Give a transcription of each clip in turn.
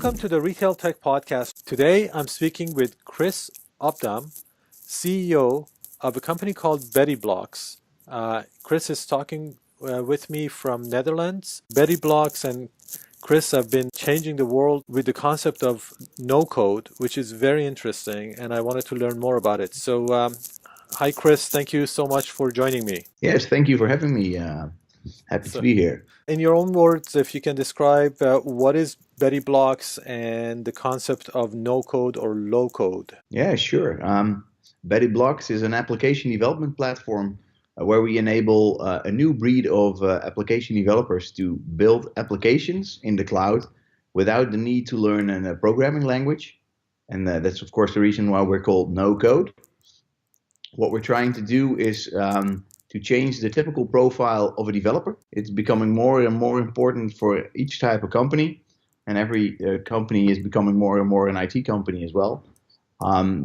Welcome to the Retail Tech Podcast. Today I'm speaking with Chris Obdam, CEO of a company called Betty Blocks. Chris is talking with me from Netherlands. Betty Blocks and Chris have been changing the world with the concept of no code, which is very interesting, and I wanted to learn more about it. So, hi Chris, thank you so much for joining me. Yes, thank you for having me. Happy to So, be here. in your own words, if you can describe what is Betty Blocks and the concept of no code or low code. Yeah, sure. Betty Blocks is an application development platform where we enable a new breed of application developers to build applications in the cloud without the need to learn a programming language. And that's, of course, the reason why we're called no code. What we're trying to do is to change the typical profile of a developer. It's becoming more and more important for each type of company, and every company is becoming more and more an IT company as well.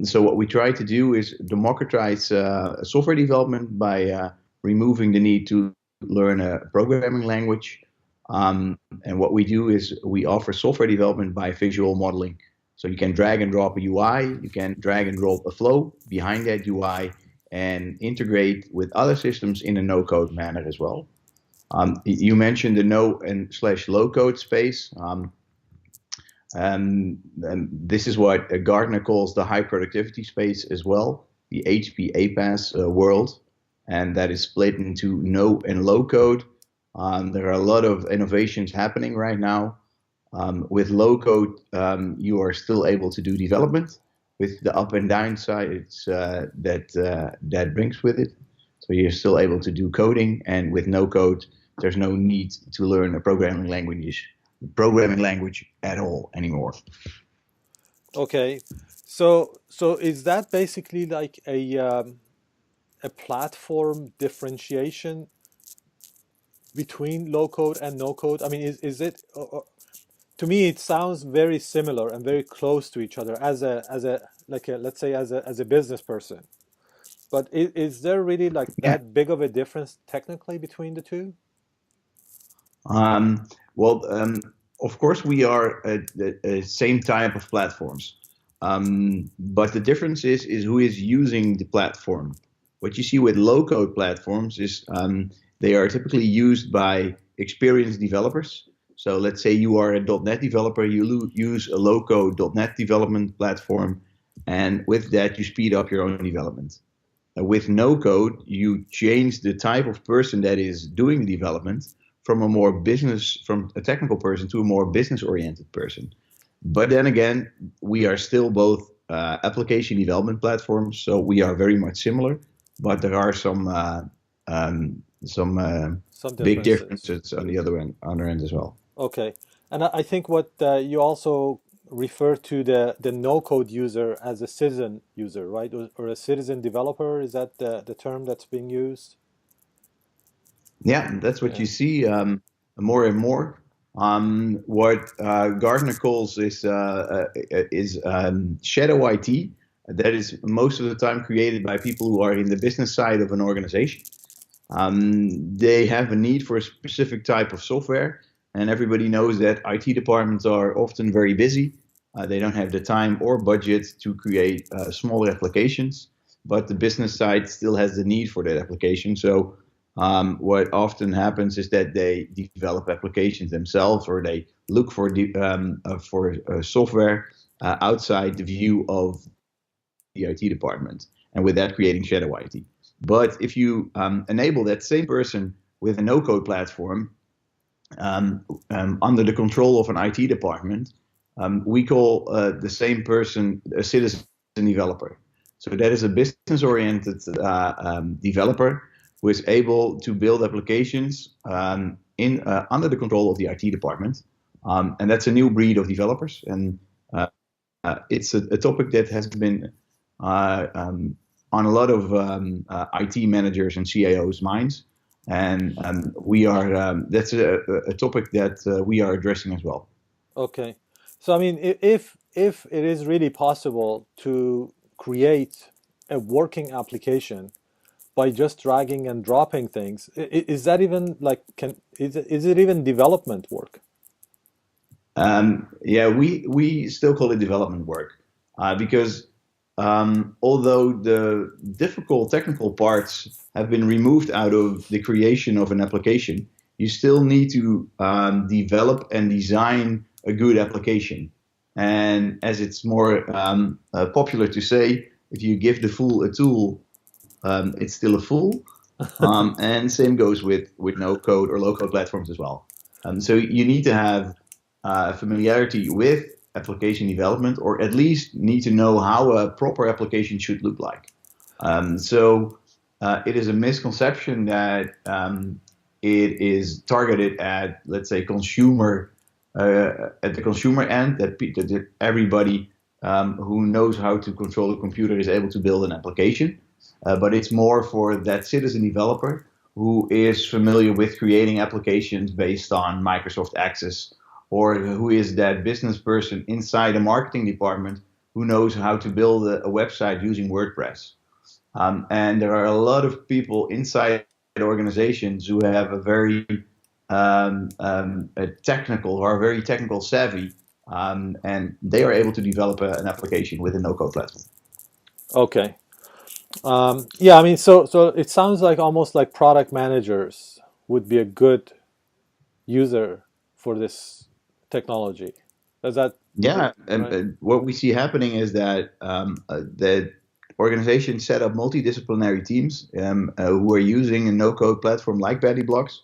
So what we try to do is democratize software development by removing the need to learn a programming language. And what we do is we offer software development by visual modeling. So you can drag and drop a UI, you can drag and drop a flow behind that UI and integrate with other systems in a no-code manner as well. You mentioned the no and slash low-code space. And this is what Gartner calls the high productivity space as well, the HP APAS world, and that is split into no and low code. There are a lot of innovations happening right now. With low code, you are still able to do development with the up and down sides that brings with it. So you're still able to do coding, and with no code, there's no need to learn a programming language at all anymore. Okay, so is that basically like a platform differentiation between low code and no code? I mean, is it? To me, it sounds very similar and very close to each other as a like a, let's say as a business person. But is there really like Yeah. that big of a difference technically between the two? Um, well, of course, we are the same type of platforms, but the difference is who is using the platform. What you see with low-code platforms is they are typically used by experienced developers. So let's say you are a .NET developer, you use a low-code .NET development platform, and with that you speed up your own development. With no-code, you change the type of person that is doing the development from a technical person to a more business-oriented person. But then again, we are still both application development platforms, so we are very much similar. But there are some big differences on the other end as well. Okay, and I think what you also refer to the no-code user as a citizen user, right? Or a citizen developer, is that the term that's being used? Yeah, that's what Yeah. you see more and more. What Gartner calls is shadow IT. That is most of the time created by people who are in the business side of an organization. They have a need for a specific type of software, and everybody knows that IT departments are often very busy. They don't have the time or budget to create smaller applications, but the business side still has the need for that application. So what often happens is that they develop applications themselves, or they look for software outside the view of the IT department, and with that creating shadow IT. But if you enable that same person with a no-code platform under the control of an IT department, we call the same person a citizen developer. So that is a business-oriented developer who is able to build applications under the control of the IT department. And that's a new breed of developers. And it's a topic that has been on a lot of IT managers and CIOs' minds. And that's a topic that we are addressing as well. Okay, so I mean, if it is really possible to create a working application by just dragging and dropping things, is that even like is it even development work? Yeah, we still call it development work because although the difficult technical parts have been removed out of the creation of an application, you still need to develop and design a good application. And as it's more popular to say, if you give the fool a tool, it's still a fool. And same goes with no code or low code platforms as well. So you need to have familiarity with application development, or at least need to know how a proper application should look like. So it is a misconception that it is targeted at, let's say, at the consumer end, that everybody who knows how to control a computer is able to build an application. But it's more for that citizen developer who is familiar with creating applications based on Microsoft Access, or who is that business person inside a marketing department who knows how to build a website using WordPress. And there are a lot of people inside organizations who have a technical or are very technical savvy, and they are able to develop an application with a no-code platform. Okay. Yeah, I mean, so it sounds like almost like product managers would be a good user for this technology. Is that Yeah, and right? what we see happening is that organizations set up multidisciplinary teams who are using a no-code platform like Betty Blocks.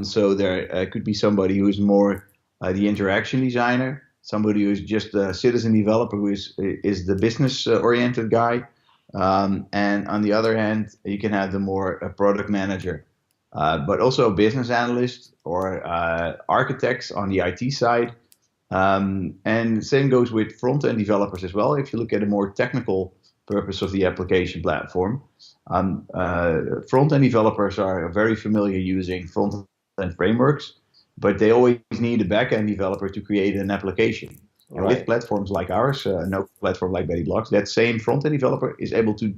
So there could be somebody who is more the interaction designer, somebody who is just a citizen developer who is the business oriented guy, and on the other hand, you can have the more product manager, but also a business analyst or architects on the IT side. And same goes with front-end developers as well. If you look at a more technical purpose of the application platform, front-end developers are very familiar using front-end frameworks, but they always need a back-end developer to create an application. And with Right. platforms like ours, no platform like Betty Blocks, that same front-end developer is able to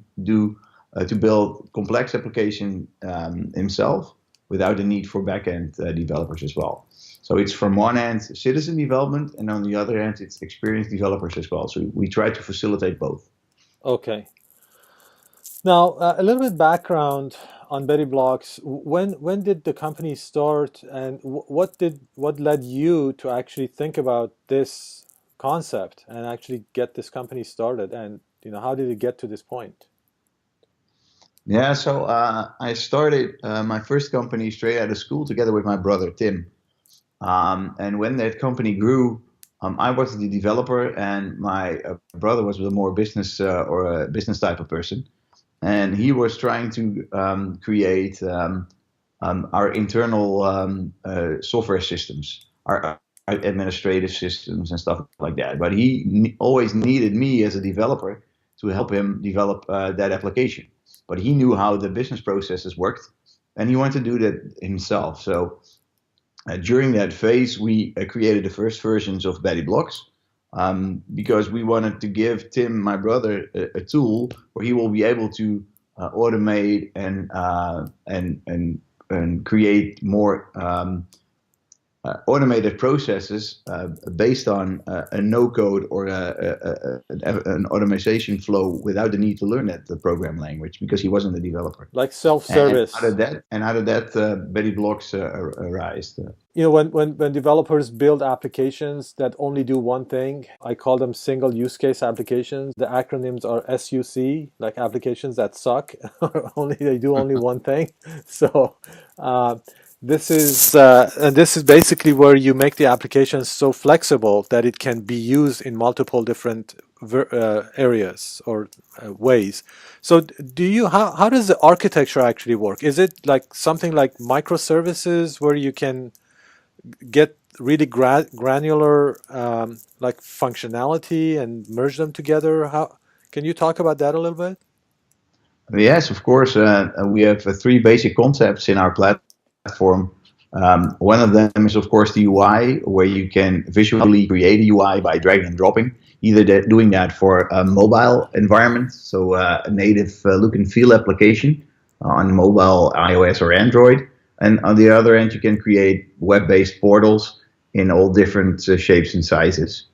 build complex application himself without the need for back-end developers as well. So it's from one end citizen development, and on the other end it's experienced developers as well. So we try to facilitate both. Okay. Now, a little bit background on Betty Blocks. When did the company start, and what led you to actually think about this concept and actually get this company started? And how did it get to this point? Yeah, so I started my first company straight out of school together with my brother Tim. And when that company grew, I was the developer, and my brother was the more business or a business type of person. And he was trying to create our internal software systems, our administrative systems and stuff like that. But he always needed me as a developer to help him develop that application. But he knew how the business processes worked, and he wanted to do that himself. So during that phase, we created the first versions of Betty Blocks, because we wanted to give Tim, my brother, a tool where he will be able to automate and create more automated processes based on a no code or an automation flow without the need to learn that the program language, because he wasn't a developer. Like And self-service. out of that, Betty Blocks arise. When developers build applications that only do one thing, I call them single use case applications. The acronyms are SUC, like applications that suck, or only they do only one thing. So uh, this is basically where you make the application so flexible that it can be used in multiple different areas or ways. So do you how does the architecture actually work? Is it like something like microservices where you can get really granular like functionality and merge them together? How can you talk about that a little bit? Yes, of course. We have three basic concepts in our platform. One of them is, of course, the UI, where you can visually create a UI by dragging and dropping, either doing that for a mobile environment, so a native look and feel application on mobile, iOS, or Android. And on the other end, you can create web-based portals in all different shapes and sizes.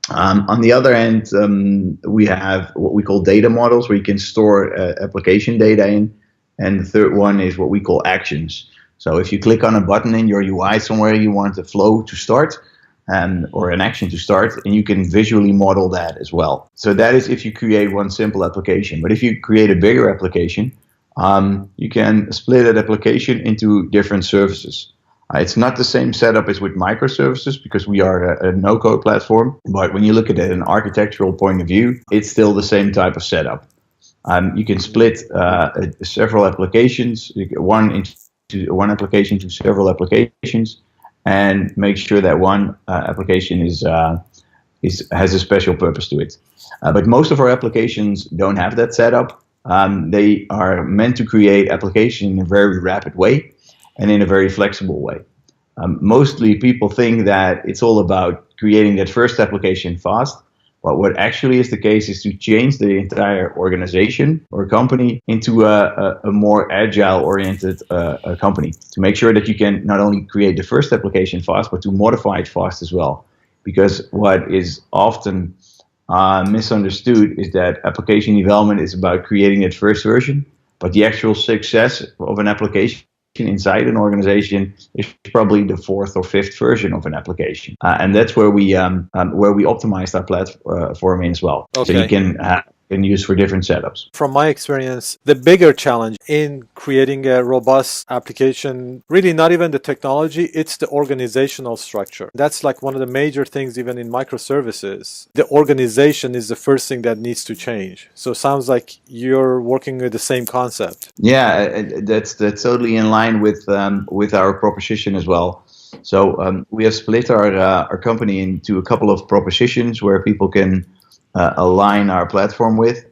On the other end, we have what we call data models, where you can store application data in. And the third one is what we call actions. So if you click on a button in your UI somewhere, you want a flow to start or an action to start, and you can visually model that as well. So that is if you create one simple application. But if you create a bigger application, you can split that application into different services. It's not the same setup as with microservices because we are a no-code platform. But when you look at it in an architectural point of view, it's still the same type of setup. You can split several applications, one application to several applications, and make sure that one application has a special purpose to it. But most of our applications don't have that setup. They are meant to create application in a very rapid way and in a very flexible way. Mostly people think that it's all about creating that first application fast, but what actually is the case is to change the entire organization or company into a more agile-oriented company, to make sure that you can not only create the first application fast, but to modify it fast as well. Because what is often misunderstood is that application development is about creating that first version, but the actual success of an application inside an organization is probably the fourth or fifth version of an application, and that's where we optimized our platform in as well. Okay. So you can use for different setups. From my experience, the bigger challenge in creating a robust application, really not even the technology, it's the organizational structure. That's like one of the major things even in microservices. The organization is the first thing that needs to change. So it sounds like you're working with the same concept. Yeah, that's totally in line with our proposition as well. So we have split our company into a couple of propositions where people can align our platform with,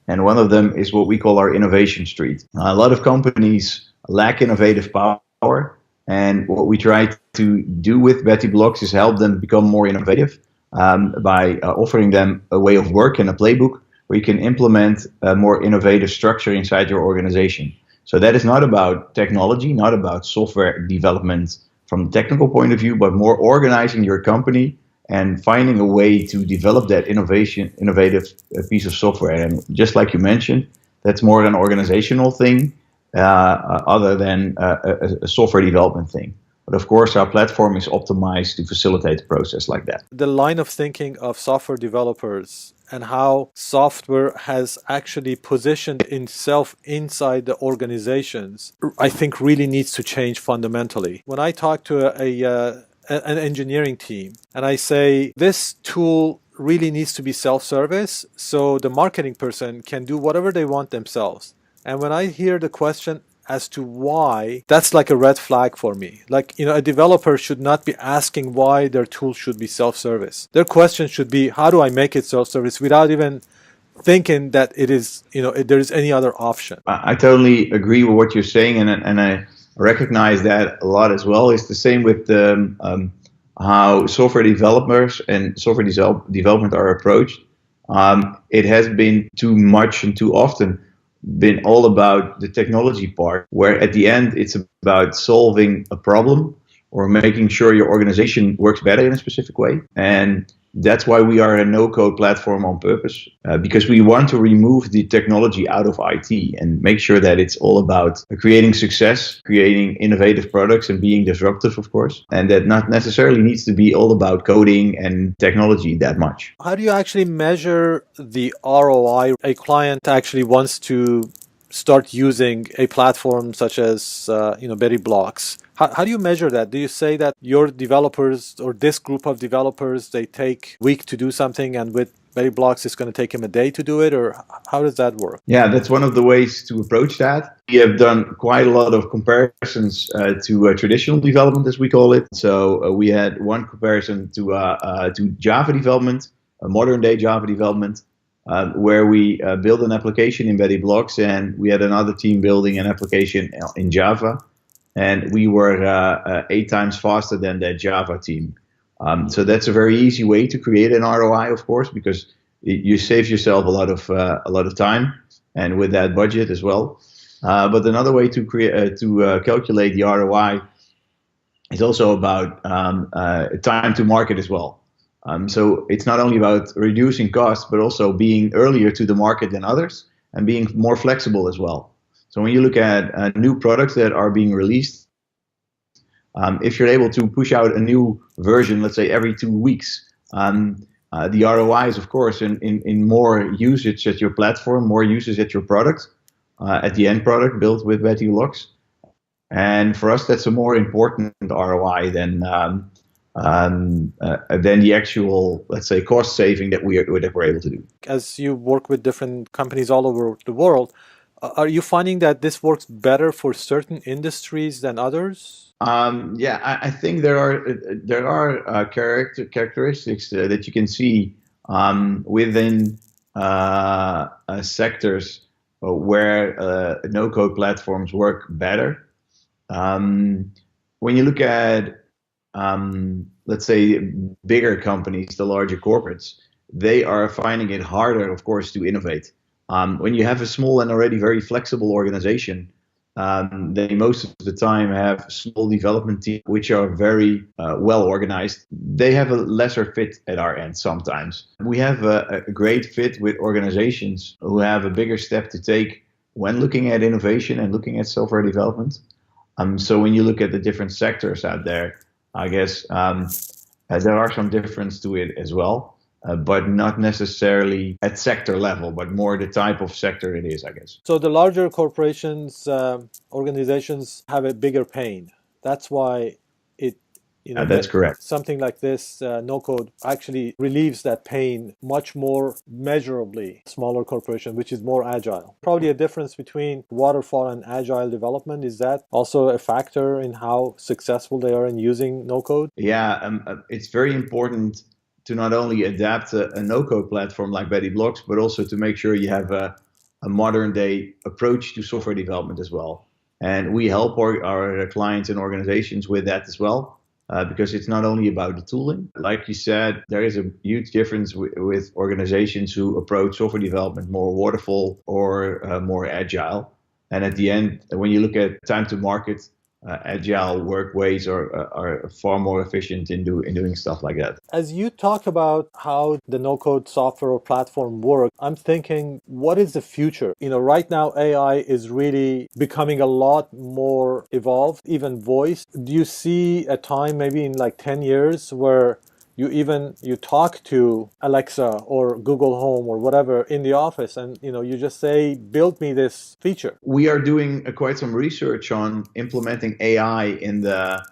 and one of them is what we call our innovation street. A lot of companies lack innovative power, and what we try to do with Betty Blocks is help them become more innovative by offering them a way of work and a playbook where you can implement a more innovative structure inside your organization. So that is not about technology, not about software development from a technical point of view, but more organizing your company and finding a way to develop that innovative piece of software. And just like you mentioned, that's more an organizational thing other than a software development thing. But of course, our platform is optimized to facilitate the process like that. The line of thinking of software developers and how software has actually positioned itself inside the organizations, I think really needs to change fundamentally. When I talk to an engineering team and I say this tool really needs to be self-service so the marketing person can do whatever they want themselves, and when I hear the question as to why, that's like a red flag for me. Like, a developer should not be asking why their tool should be self-service. Their question should be, how do I make it self-service, without even thinking that it is, there is any other option. I totally agree with what you're saying, and I recognize that a lot as well. It's the same with how software developers and software development are approached. It has been too much and too often been all about the technology part, where at the end it's about solving a problem or making sure your organization works better in a specific way. And that's why we are a no-code platform on purpose, because we want to remove the technology out of IT and make sure that it's all about creating success, creating innovative products, and being disruptive, of course. And that not necessarily needs to be all about coding and technology that much. How do you actually measure the ROI? A client actually wants to start using a platform such as Betty Blocks. How do you measure that? Do you say that your developers or this group of developers, they take a week to do something, and with Betty Blocks it's going to take them a day to do it? Or how does that work? Yeah, that's one of the ways to approach that. We have done quite a lot of comparisons to traditional development, as we call it. So we had one comparison to Java development, a modern day Java development, where we build an application in Betty Blocks, and we had another team building an application in Java. And we were 8 times faster than that Java team. So that's a very easy way to create an ROI, of course, because you save yourself a lot of time, and with that budget as well. But another way to calculate the ROI It's also about time to market as well. So it's not only about reducing costs, but also being earlier to the market than others and being more flexible as well. So when you look at new products that are being released, if you're able to push out a new version, let's say every 2 weeks, the ROI is, of course, in more usage at your platform, more usage at your product, at the end product built with Betty Blocks. And for us, that's a more important ROI than the actual, let's say, cost saving that we're able to do. As you work with different companies all over the world, are you finding that this works better for certain industries than others? Yeah, I think there are characteristics that you can see within sectors where no-code platforms work better. When you look at, let's say, bigger companies, the larger corporates, they are finding it harder, of course, to innovate. When you have a small and already very flexible organization, they most of the time have small development teams which are very well organized. They have a lesser fit at our end sometimes. We have a great fit with organizations who have a bigger step to take when looking at innovation and looking at software development. So when you look at the different sectors out there, I guess there are some difference to it as well, but not necessarily at sector level, but more the type of sector it is, I guess. So the larger corporations, organizations have a bigger pain. That's why it, That's correct. something like this, no code, actually relieves that pain much more measurably. Smaller corporation, which is more agile. Probably a difference between waterfall and agile development. Is that also a factor in how successful they are in using no code? Yeah, it's very important to not only adapt a no-code platform like Betty Blocks, but also to make sure you have a modern day approach to software development as well. And we help our clients and organizations with that as well, because it's not only about the tooling. Like you said, there is a huge difference with organizations who approach software development more waterfall or more agile. And at the end, when you look at time to market, agile workways are far more efficient in doing stuff like that. As you talk about how the no-code software or platform work, I'm thinking, what is the future? Right now AI is really becoming a lot more evolved, even voice. Do you see a time maybe in like 10 years where you talk to Alexa or Google Home or whatever in the office and you just say, build me this feature? We are doing quite some research on implementing AI in the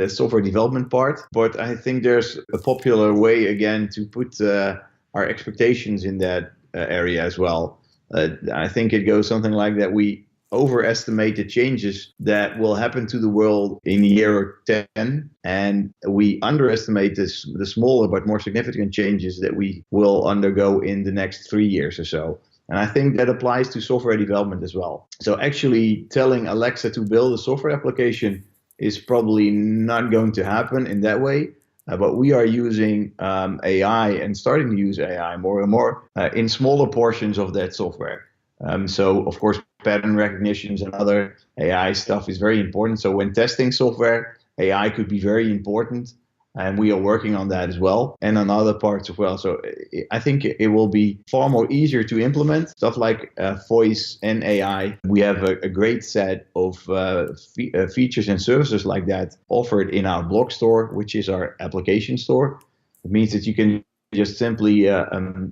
software development part, but I think there's a popular way again to put our expectations in that area as well. I think it goes something like that: we overestimate the changes that will happen to the world in a year or 10, and we underestimate the smaller but more significant changes that we will undergo in the next 3 years or so. And I think that applies to software development as well. So actually telling Alexa to build a software application is probably not going to happen in that way. But we are using AI and starting to use AI more and more in smaller portions of that software. So, of course, pattern recognitions and other AI stuff is very important. So when testing software, AI could be very important. And we are working on that as well, and on other parts as well. So I think it will be far more easier to implement stuff like voice and AI. We have a great set of features and services like that offered in our Block Store, which is our application store. It means that you can just simply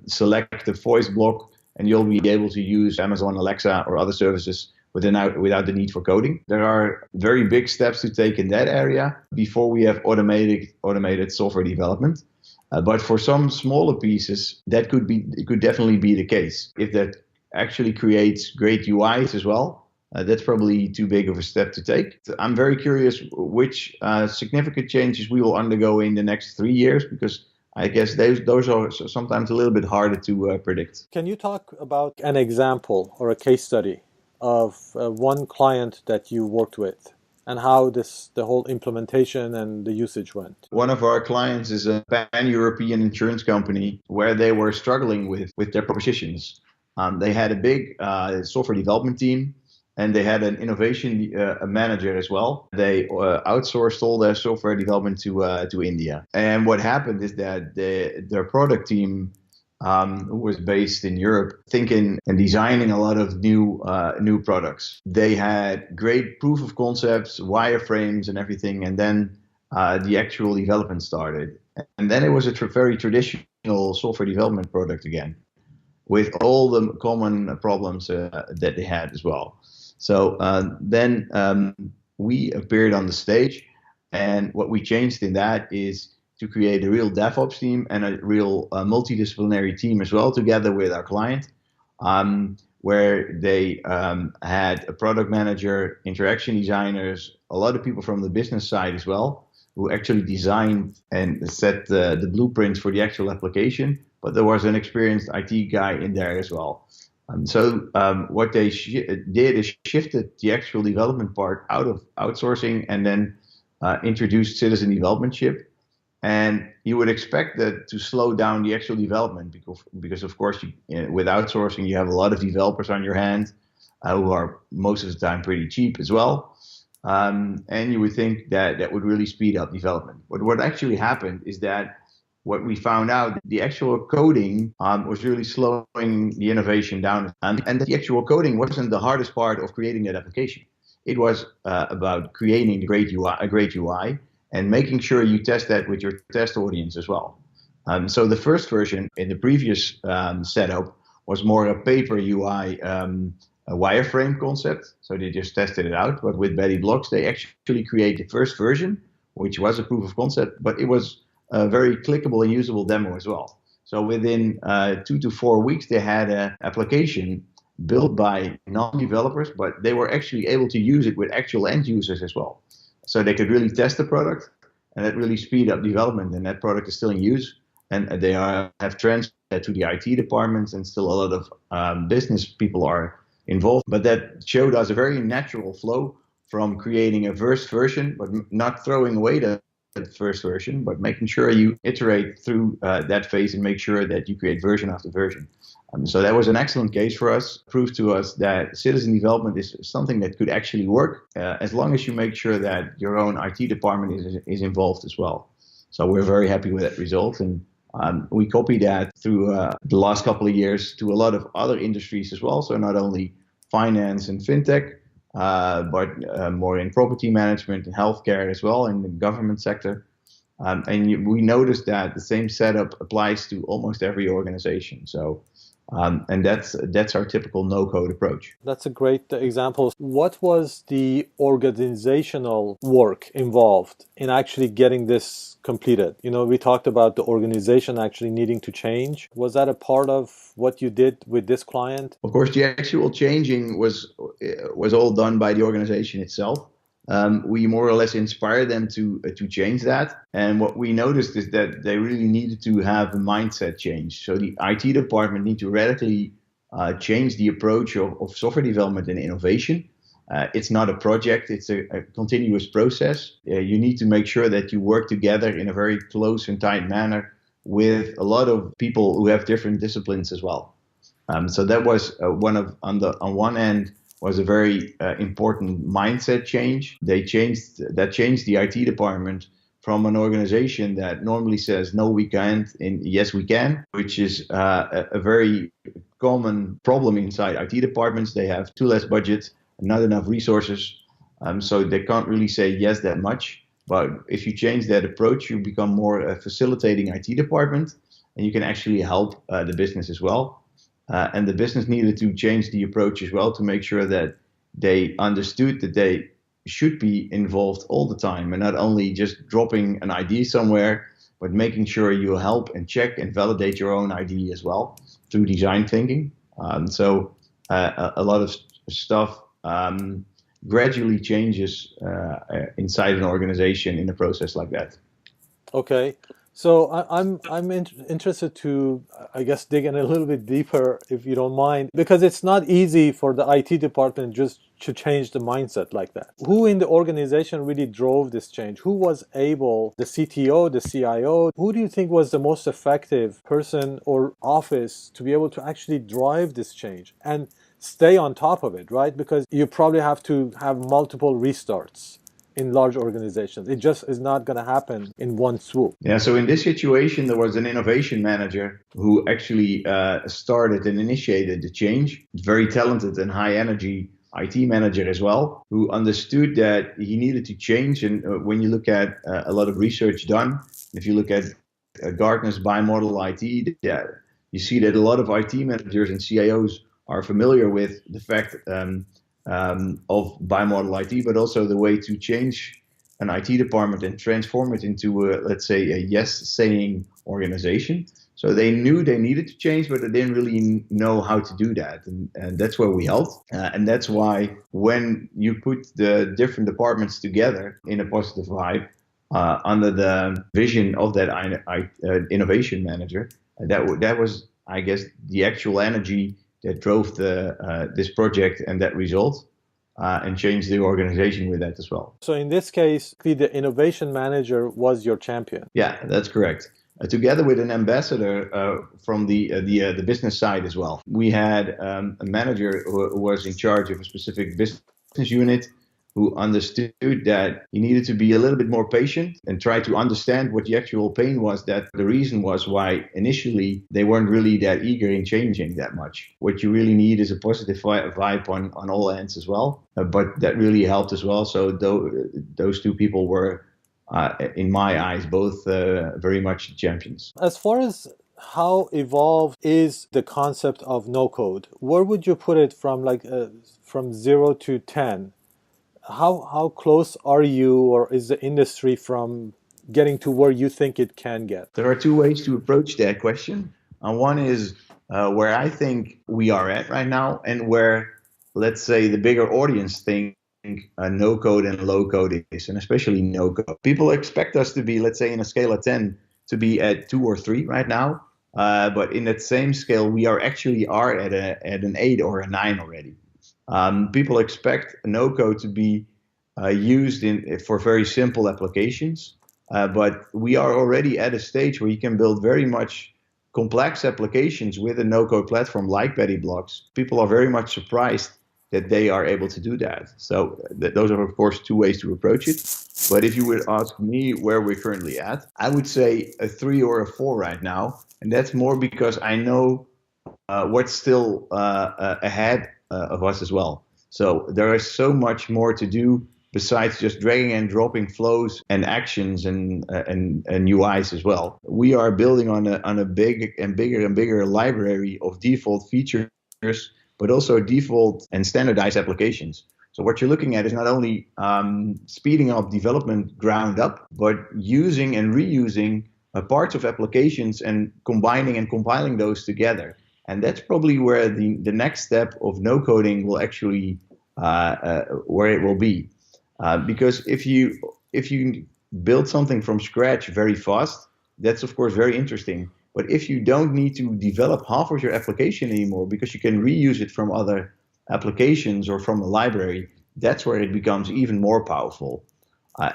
select the voice block, and you'll be able to use Amazon Alexa or other services without the need for coding. There are very big steps to take in that area before we have automated software development. But for some smaller pieces, it could definitely be the case. If that actually creates great UIs as well, that's probably too big of a step to take. I'm very curious which significant changes we will undergo in the next 3 years, because I guess those are sometimes a little bit harder to predict. Can you talk about an example or a case study of one client that you worked with and how the whole implementation and the usage went? One of our clients is a pan-European insurance company where they were struggling with their propositions. They had a big software development team, and they had an innovation manager as well. They outsourced all their software development to India. And what happened is that their product team, who was based in Europe, thinking and designing a lot of new products. They had great proof of concepts, wireframes, and everything, and then the actual development started. And then it was a very traditional software development product again, with all the common problems that they had as well. So then we appeared on the stage, and what we changed in that is to create a real DevOps team and a real multidisciplinary team as well, together with our client, where they had a product manager, interaction designers, a lot of people from the business side as well, who actually designed and set the blueprints for the actual application. But there was an experienced IT guy in there as well. So what they did is shifted the actual development part out of outsourcing and then introduced citizen developmentship. And you would expect that to slow down the actual development because of course, with outsourcing, you have a lot of developers on your hands who are most of the time pretty cheap as well. And you would think that that would really speed up development. But what actually happened is that what we found out, the actual coding was really slowing the innovation down. And the actual coding wasn't the hardest part of creating that application. It was about creating a great UI and making sure you test that with your test audience as well. So the first version in the previous setup was more a paper UI, a wireframe concept. So they just tested it out. But with Betty Blocks, they actually created the first version, which was a proof of concept, but it was a very clickable and usable demo as well. So within 2 to 4 weeks, they had an application built by non-developers, but they were actually able to use it with actual end users as well. So they could really test the product, and that really speed up development. And that product is still in use, and they have transferred to the IT departments, and still a lot of business people are involved. But that showed us a very natural flow from creating a first version, but not throwing away the first version, but making sure you iterate through that phase and make sure that you create version after version. So that was an excellent case for us, proved to us that citizen development is something that could actually work as long as you make sure that your own IT department is involved as well. So we're very happy with that result, and we copied that through the last couple of years to a lot of other industries as well. So not only finance and fintech, but more in property management and healthcare as well, in the government sector. We noticed that the same setup applies to almost every organization. So, and that's our typical no-code approach. That's a great example. What was the organizational work involved in actually getting this completed? You know, we talked about the organization actually needing to change. Was that a part of what you did with this client? Of course, the actual changing was all done by the organization itself. We more or less inspired them to change that. And what we noticed is that they really needed to have a mindset change. So the IT department need to radically change the approach of software development and innovation. It's not a project, it's a continuous process. You need to make sure that you work together in a very close and tight manner with a lot of people who have different disciplines as well. So that was on one end, was a very important mindset change. They changed the IT department from an organization that normally says no we can't and yes we can, which is a very common problem inside IT departments. They have too less budget, not enough resources, so they can't really say yes that much. But if you change that approach, you become more a facilitating IT department, and you can actually help the business as well. And the business needed to change the approach as well to make sure that they understood that they should be involved all the time and not only just dropping an idea somewhere, but making sure you help and check and validate your own idea as well through design thinking. So a lot of stuff gradually changes inside an organization in a process like that. Okay. So I'm interested to, I guess, dig in a little bit deeper, if you don't mind, because it's not easy for the IT department just to change the mindset like that. Who in the organization really drove this change? Who was able, the CTO, the CIO? Who do you think was the most effective person or office to be able to actually drive this change? And stay on top of it, right? Because you probably have to have multiple restarts in large organizations. It just is not going to happen in one swoop. Yeah, so in this situation, there was an innovation manager who actually started and initiated the change. Very talented and high energy IT manager as well, who understood that he needed to change. And when you look at a lot of research done, if you look at Gartner's bimodal IT, yeah, you see that a lot of IT managers and CIOs are familiar with the fact of bimodal IT, but also the way to change an IT department and transform it into, let's say, a yes-saying organization. So they knew they needed to change, but they didn't really know how to do that. And that's where we helped. And that's why when you put the different departments together in a positive vibe, under the vision of that innovation manager, that was, I guess, the actual energy that drove this project and that result. And changed the organization with that as well. So in this case, the innovation manager was your champion. Yeah, that's correct. Together with an ambassador from the business side as well. We had a manager who was in charge of a specific business unit, who understood that he needed to be a little bit more patient and try to understand what the actual pain was, that the reason was why initially they weren't really that eager in changing that much. What you really need is a positive vibe on all ends as well. But that really helped as well. So those two people were, in my eyes, both very much champions. As far as how evolved is the concept of no code, where would you put it from 0 to 10? How close are you, or is the industry, from getting to where you think it can get? There are two ways to approach that question. One is where I think we are at right now, and where, let's say, the bigger audience think no code and low code is, and especially no code. People expect us to be, let's say, in a scale of 10, to be at 2 or 3 right now. But in that same scale, we are at an 8 or a 9 already. People expect no code to be used for very simple applications, but we are already at a stage where you can build very much complex applications with a no code platform like Betty Blocks. People are very much surprised that they are able to do that. So those are, of course, two ways to approach it. But if you would ask me where we're currently at, I would say a 3 or a 4 right now. And that's more because I know what's still ahead of us as well. So there is so much more to do besides just dragging and dropping flows and actions and UIs as well. We are building on a big and bigger library of default features, but also default and standardized applications. So what you're looking at is not only speeding up development ground up, but using and reusing parts of applications and combining and compiling those together. And that's probably where the next step of no coding will actually, where it will be. Because if you build something from scratch very fast, that's of course very interesting. But if you don't need to develop half of your application anymore because you can reuse it from other applications or from a library, that's where it becomes even more powerful.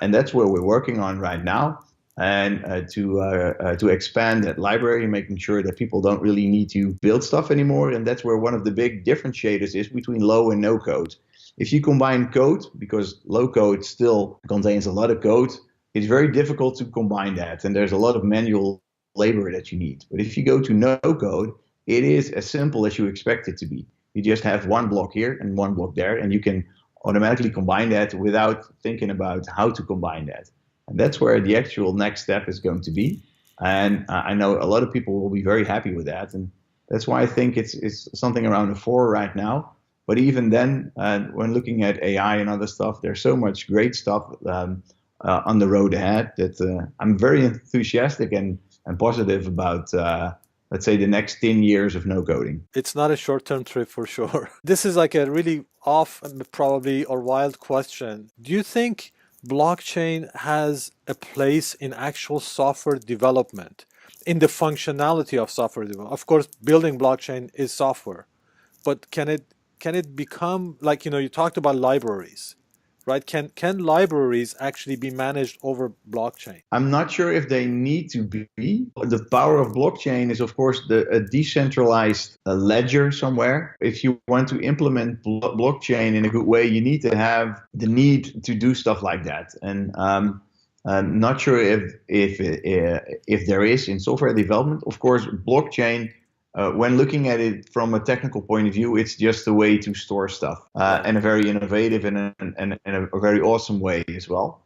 And that's where we're working on right now. And to expand that library, making sure that people don't really need to build stuff anymore. And that's where one of the big differentiators is between low and no code. If you combine code, because low code still contains a lot of code, it's very difficult to combine that. And there's a lot of manual labor that you need. But if you go to no code, it is as simple as you expect it to be. You just have one block here and one block there, and you can automatically combine that without thinking about how to combine that. And that's where the actual next step is going to be. And I know a lot of people will be very happy with that. And that's why I think it's something around a 4 right now. But even then, when looking at AI and other stuff, there's so much great stuff on the road ahead that I'm very enthusiastic and positive about, let's say, the next 10 years of no coding. It's not a short-term trip for sure. This is like a really off, probably, or wild question. Do you think blockchain has a place in actual software development, in the functionality of software development? Of course, building blockchain is software, but can it become, like, you talked about libraries. right? Can libraries actually be managed over blockchain? I'm not sure if they need to be. The power of blockchain is, of course, a decentralized ledger somewhere. If you want to implement blockchain in a good way, you need to have the need to do stuff like that. And I'm not sure if there is in software development. Of course, blockchain. When looking at it from a technical point of view, it's just a way to store stuff, and a very innovative and a very awesome way as well.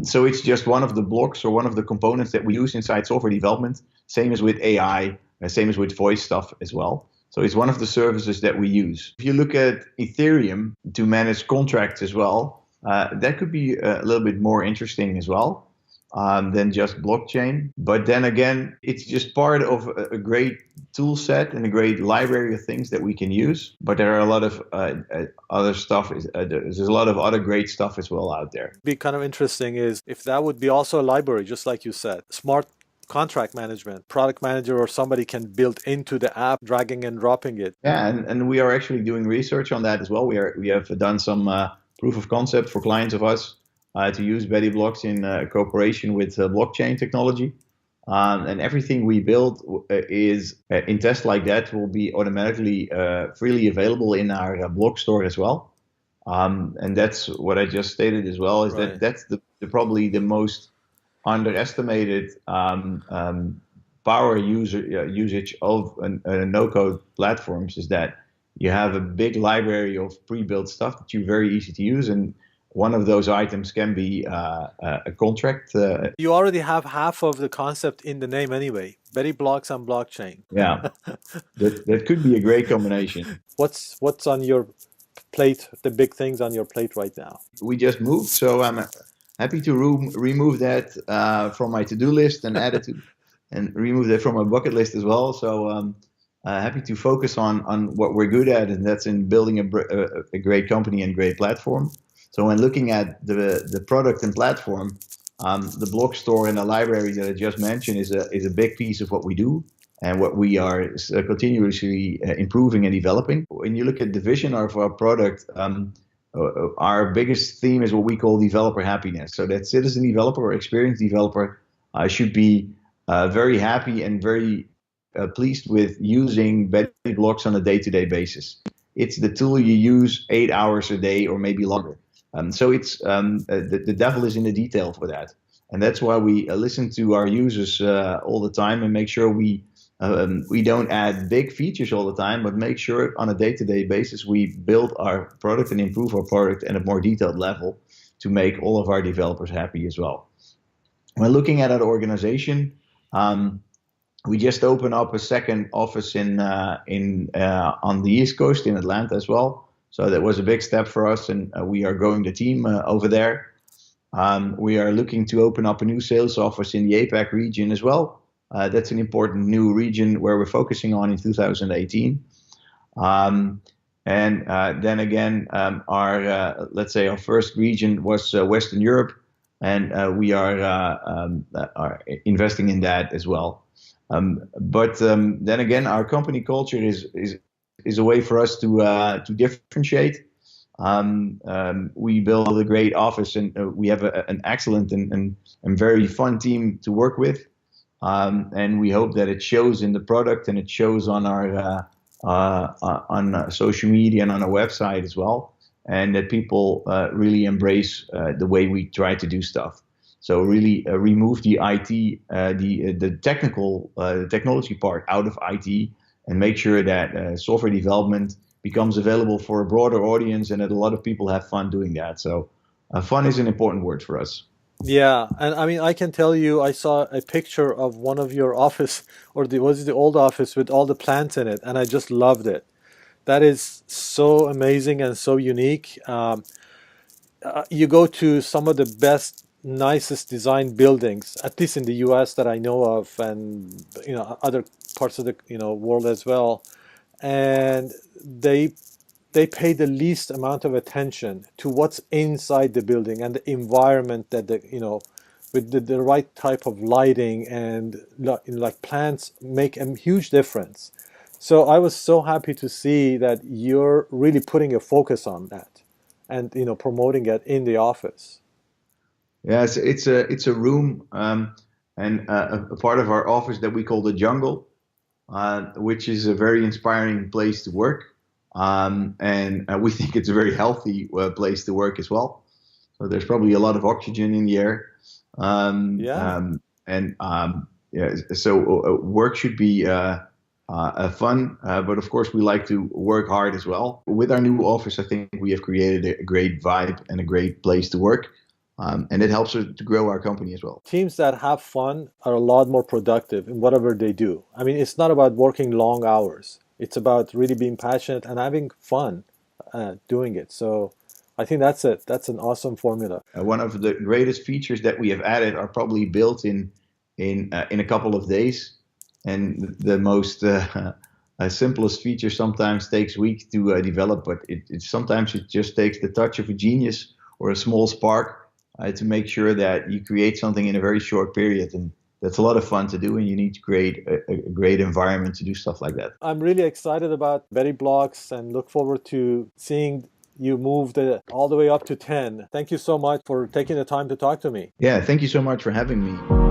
So it's just one of the blocks or one of the components that we use inside software development. Same as with AI, same as with voice stuff as well. So it's one of the services that we use. If you look at Ethereum to manage contracts as well, that could be a little bit more interesting as well than just blockchain. But then again, it's just part of a great tool set and a great library of things that we can use. But there are a lot of other stuff. There's a lot of other great stuff as well out there. Be kind of interesting is if that would be also a library, just like you said, smart contract management, product manager or somebody can build into the app, dragging and dropping it. Yeah, and we are actually doing research on that as well. We have done some proof of concept for clients of us to use Betty Blocks in cooperation with blockchain technology. And everything we build is in tests like that will be automatically freely available in our block store as well. And that's what I just stated as well, is Right. that's probably the most underestimated power usage of no-code platforms, is that you have a big library of pre-built stuff that you're very easy to use, and one of those items can be a contract. You already have half of the concept in the name anyway. Betty Blocks on blockchain. Yeah, that could be a great combination. What's on your plate, the big things on your plate right now? We just moved, so I'm happy to remove that from my to-do list and add it to, and remove that from my bucket list as well. So happy to focus on what we're good at, and that's in building a great company and great platform. So when looking at the product and platform, the block store and the library that I just mentioned is a big piece of what we do and what we are continuously improving and developing. When you look at the vision of our product, our biggest theme is what we call developer happiness. So that citizen developer or experienced developer should be very happy and very pleased with using Betty Blocks on a day-to-day basis. It's the tool you use 8 hours a day or maybe longer. So it's the devil is in the detail for that. And that's why we listen to our users all the time and make sure we don't add big features all the time, but make sure on a day-to-day basis we build our product and improve our product at a more detailed level to make all of our developers happy as well. When looking at our organization, we just opened up a second office on the East Coast in Atlanta as well. So that was a big step for us, and we are growing the team over there. We are looking to open up a new sales office in the APAC region as well. That's an important new region where we're focusing on in 2018. And then again, let's say our first region was Western Europe, and we are investing in that as well. But then again, our company culture is a way for us to differentiate. We build a great office, and we have an excellent and very fun team to work with. And we hope that it shows in the product and it shows on our on social media and on our website as well, and that people really embrace the way we try to do stuff. So really remove the IT, the technology part out of IT, and make sure that software development becomes available for a broader audience and that a lot of people have fun doing that. So fun is an important word for us. Yeah, and I mean, I can tell you, I saw a picture of one of your office, or was it the old office with all the plants in it, and I just loved it. That is so amazing and so unique. You go to some of the best, nicest designed buildings, at least in the U.S. that I know of, and other parts of the world as well, and they pay the least amount of attention to what's inside the building and the environment that with the right type of lighting and like plants make a huge difference. So I was so happy to see that you're really putting a focus on that. and promoting it in the office. Yeah, it's a room and a part of our office that we call the jungle, which is a very inspiring place to work. And we think it's a very healthy place to work as well. So there's probably a lot of oxygen in the air. Yeah. And yeah, so work should be fun, but of course we like to work hard as well. With our new office, I think we have created a great vibe and a great place to work, and it helps us to grow our company as well. Teams that have fun are a lot more productive in whatever they do. I mean, it's not about working long hours. It's about really being passionate and having fun doing it. So I think that's it. That's an awesome formula. One of the greatest features that we have added are probably built in a couple of days, and the most simplest feature sometimes takes weeks to develop, but sometimes it just takes the touch of a genius or a small spark to make sure that you create something in a very short period, and that's a lot of fun to do, and you need to create a great environment to do stuff like that. I'm really excited about Betty Blocks and look forward to seeing you move all the way up to 10. Thank you so much for taking the time to talk to me. Yeah, thank you so much for having me.